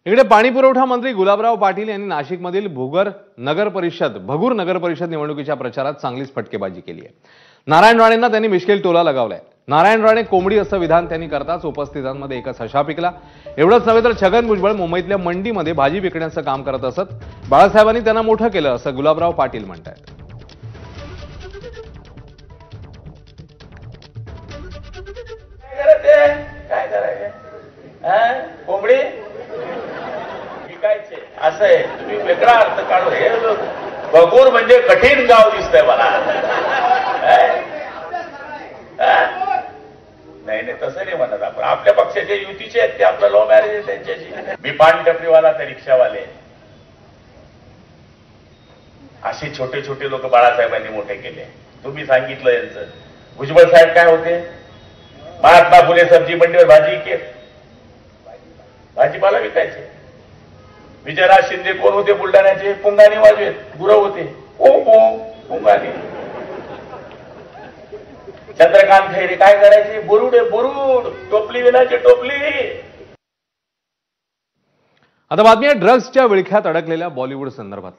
इकडे पाणी पुरवठा मंत्री गुलाबराव पाटील यांनी नाशिकमधील भगूर नगर परिषद निवडणुकीच्या प्रचारात चांगलीच फटकेबाजी केली आहे। नारायण राणेंना त्यांनी मिश्किल टोला लगावलाय। नारायण राणे कोंबडी असं विधान त्यांनी करताच उपस्थितांमध्ये एकच हशा पिकला। एवढंच नव्हे तर छगन भुजबळ मुंबईतल्या मंडीमध्ये भाजी विकण्याचं काम करत असत। बाळासाहेबांनी त्यांना मोठं केलं असं गुलाबराव पाटील म्हणतात। कोंबडी विकायचे असं आहे, तुम्ही वेगळा अर्थ काढू। हे भगूर म्हणजे कठीण गाव दिसतंय मला। नाही नाही तसं नाही म्हणत आपण। आपल्या पक्षाचे युतीचे आहेत ते, आपलं लव्ह मॅरेज आहे त्यांच्याशी। मी पान टपरीवाला तर रिक्षावाले, असे छोटे छोटे लोक बाळासाहेबांनी मोठे केले। तुम्ही सांगितलं यांचं। भुजबळ साहेब काय होते? महात्मा फुले सब्जी मंडीवर भाजीपाला विकायचे। विजयराज शिंदे कोण होते? बुलढाण्याचे पुंगानी वाजवेत, गुरव होते, पुंगानी। चंद्रकांत खैरे काय करायचे? बुरुड टोपली विनायचे टोपली। आता बातमी आहे ड्रग्सच्या विळख्यात अडकलेल्या बॉलिवूड संदर्भात।